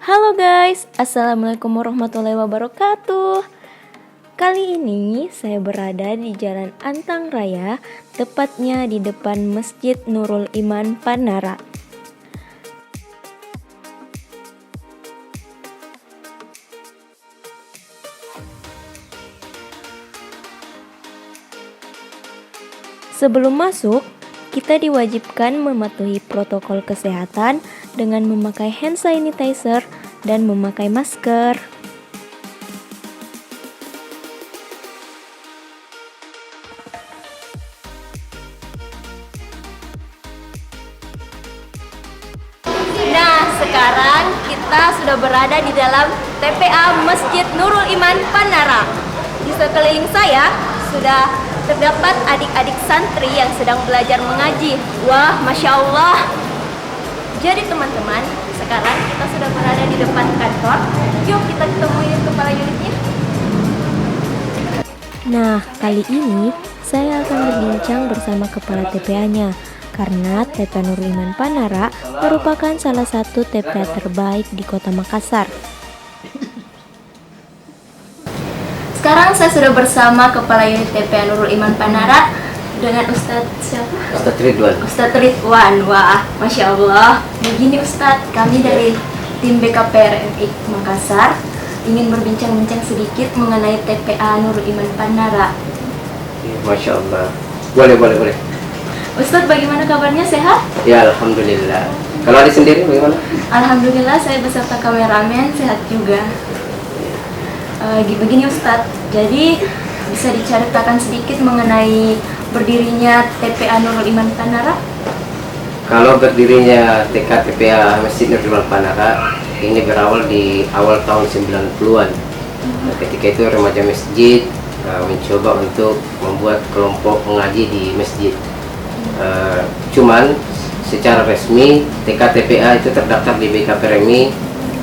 Halo guys, Assalamualaikum warahmatullahi wabarakatuh. Kali ini saya berada di Jalan Antang Raya, tepatnya di depan Masjid Nurul Iman Panara. Sebelum masuk, kita diwajibkan mematuhi protokol kesehatan dengan memakai hand sanitizer dan memakai masker. Nah, sekarang kita sudah berada di dalam TPA Masjid Nurul Iman Panara. Di sekeliling saya sudah terdapat adik-adik santri yang sedang belajar mengaji. Wah, Masya Allah. Jadi teman-teman, sekarang kita sudah berada di depan kantor. Yuk kita ketemuin kepala unitnya. Nah, kali ini saya akan berbincang bersama kepala TPA-nya. Karena TPA Nurul Iman Panara merupakan salah satu TPA terbaik di Kota Makassar. Sekarang saya sudah bersama Kepala Unit TPA Nurul Iman Panara dengan Ustadz siapa? Ustadz Ridwan. Ustadz Ridwan. Wah, Masya Allah. Begini Ustadz, kami dari tim BKPRMI Makassar ingin berbincang-bincang sedikit mengenai TPA Nurul Iman Panara. Masya Allah. Boleh. Ustadz, bagaimana kabarnya, sehat? Ya, Alhamdulillah. Kalau adik sendiri bagaimana? Alhamdulillah, saya beserta kameramen sehat juga. Begini Ustadz, jadi bisa diceritakan sedikit mengenai berdirinya TPA Nurul Iman Panara? Kalau berdirinya TPA Masjid Nurul Iman Panara ini berawal di awal tahun 90-an. Ketika itu remaja masjid mencoba untuk membuat kelompok mengaji di masjid. Cuman secara resmi TPA itu terdaftar di BKPRMI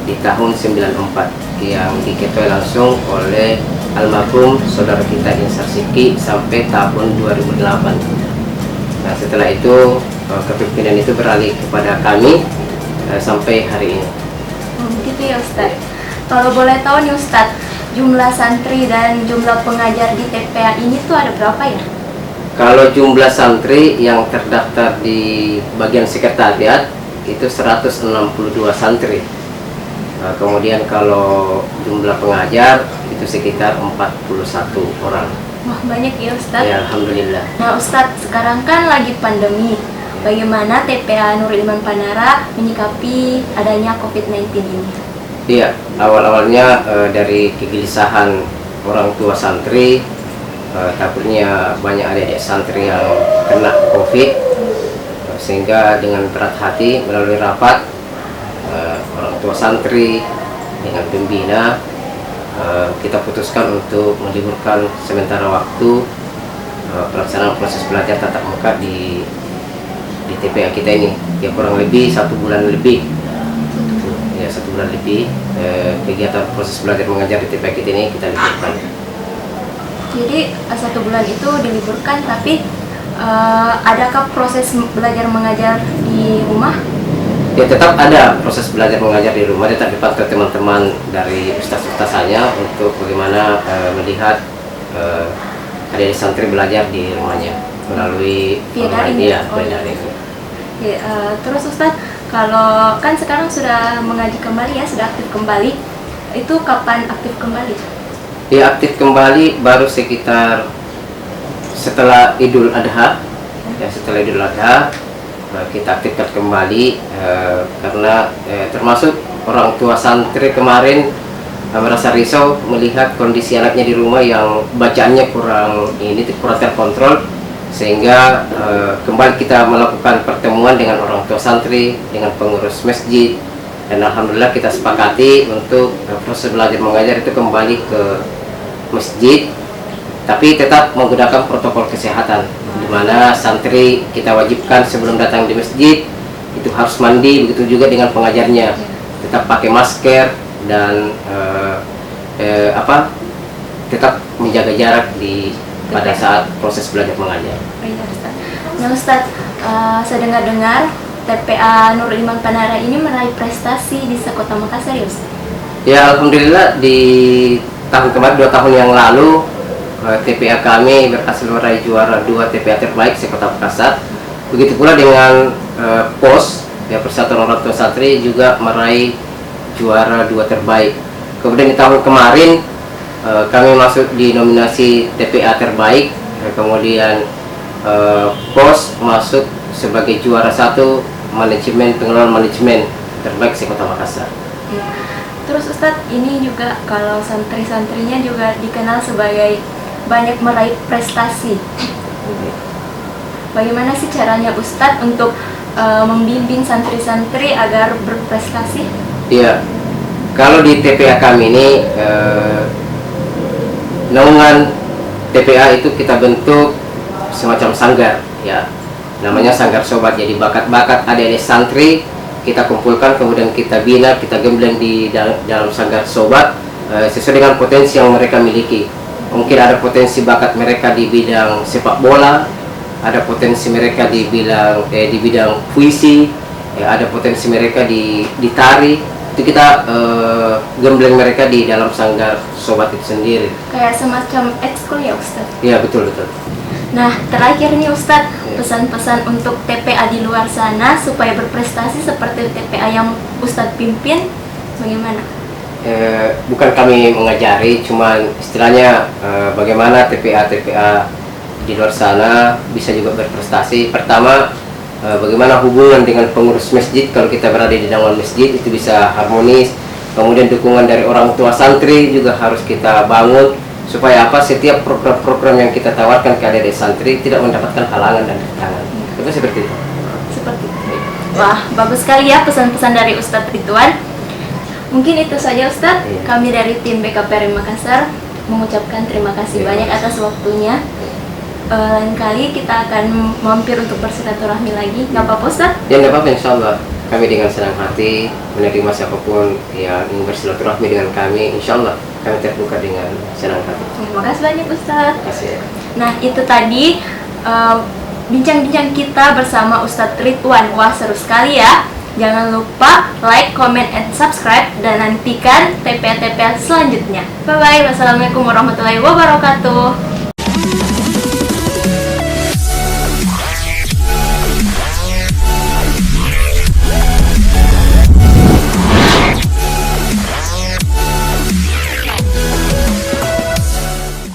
di tahun 94 yang diketuai langsung oleh almarhum saudara kita Insar Siki sampai tahun 2008. Nah, setelah itu kepemimpinan itu beralih kepada kami sampai hari ini. Gitu ya Ustadz. Kalau boleh tahu nih Ustadz, jumlah santri dan jumlah pengajar di TPA ini tuh ada berapa ya? Kalau jumlah santri yang terdaftar di bagian sekretariat itu 162 santri. Kemudian kalau jumlah pengajar itu sekitar 41 orang. Wah, banyak ya Ustadz. Ya, Alhamdulillah. Nah Ustadz, sekarang kan lagi pandemi. Bagaimana TPA Nurul Iman Panara menyikapi adanya COVID-19 ini? Iya, awal-awalnya dari kegelisahan orang tua santri, takutnya banyak adik-adik santri yang kena COVID, sehingga dengan berat hati melalui rapat orang tua santri dengan pembina kita putuskan untuk meliburkan sementara waktu pelaksanaan proses belajar tatap muka di TPA kita ini, ya kurang lebih 1 bulan lebih. Ya, 1 bulan lebih kegiatan proses belajar mengajar di TPA kita ini kita liburkan. Jadi 1 bulan itu diliburkan, tapi adakah proses belajar mengajar di rumah? Ya, tetap ada proses belajar mengajar di rumah, tetap dipandu teman-teman dari ustaz-ustazanya untuk bagaimana melihat adik-adik santri belajar di rumahnya melalui daring. Ya, daring. Ya, terus Ustadz, kalau kan sekarang sudah mengaji kembali ya, sudah aktif kembali, itu kapan aktif kembali? Ya, aktif kembali baru sekitar setelah Idul Adha. Ya, setelah Idul Adha kita aktifkan kembali karena termasuk orang tua santri kemarin merasa risau melihat kondisi anaknya di rumah yang bacaannya kurang terkontrol, sehingga kembali kita melakukan pertemuan dengan orang tua santri, dengan pengurus masjid, dan alhamdulillah kita sepakati untuk proses belajar mengajar itu kembali ke masjid, tapi tetap menggunakan protokol kesehatan, di mana santri kita wajibkan sebelum datang di masjid itu harus mandi, begitu juga dengan pengajarnya, tetap pakai masker dan tetap menjaga jarak pada saat proses belajar mengajar. Nah Ustadz, saya dengar-dengar TPA Nurul Iman Panara ini meraih prestasi di Sekota Makassar ya Ustaz? Ya, alhamdulillah di tahun kemarin, 2 tahun yang lalu, TPA kami berhasil meraih juara 2 TPA terbaik Sekota Makassar. Begitu pula dengan POS, ya, Persatuan Orang Tua Santri juga meraih juara 2 terbaik. Kemudian di tahun kemarin kami masuk di nominasi TPA terbaik, kemudian POS masuk sebagai juara 1 manajemen pengelolaan manajemen terbaik Sekota Makassar. Terus Ustadz, ini juga kalau santri-santrinya juga dikenal sebagai banyak meraih prestasi. Bagaimana sih caranya Ustadz untuk membimbing santri-santri agar berprestasi? Iya, kalau di TPA kami ini naungan TPA itu kita bentuk semacam sanggar, ya, namanya Sanggar Sobat. Jadi bakat-bakat adik-adik santri kita kumpulkan, kemudian kita bina, kita gembleng di dalam Sanggar Sobat sesuai dengan potensi yang mereka miliki. Mungkin ada potensi bakat mereka di bidang sepak bola, ada potensi mereka di bidang puisi, ya, ada potensi mereka di tari. Itu kita gembleng mereka di dalam Sanggar Sobat itu sendiri. Kayak semacam ekskul ya Ustadz? Iya, betul. Nah, terakhir nih Ustadz, pesan-pesan untuk TPA di luar sana supaya berprestasi seperti TPA yang Ustadz pimpin, bagaimana? Bukan kami mengajari, cuman istilahnya bagaimana TPA di luar sana bisa juga berprestasi. Pertama, bagaimana hubungan dengan pengurus masjid kalau kita berada di dalam masjid itu bisa harmonis. Kemudian dukungan dari orang tua santri juga harus kita bangun, supaya apa, setiap program-program yang kita tawarkan ke adik-adik santri tidak mendapatkan halangan dan rintangan. Itu seperti itu. Seperti itu. Wah, bagus sekali ya pesan-pesan dari Ustadz Ridwan. Mungkin itu saja Ustadz. Iya. Kami dari tim BKPRI Makassar mengucapkan terima kasih banyak atas waktunya. Lain kali kita akan mampir untuk bersilaturahmi lagi. Nggak apa-apa Ustadz? Ya, nggak apa-apa, insya Allah. Kami dengan senang hati menerima siapapun yang ingin bersilaturahmi dengan kami. Insya Allah kami terbuka dengan senang hati. Terima kasih banyak Ustadz. Terima kasih. Nah, itu tadi bincang-bincang kita bersama Ustadz Ridwan. Wah, seru sekali ya. Jangan lupa like, comment, and subscribe, dan nantikan TPA-TPA selanjutnya. Bye-bye. Wassalamualaikum warahmatullahi wabarakatuh.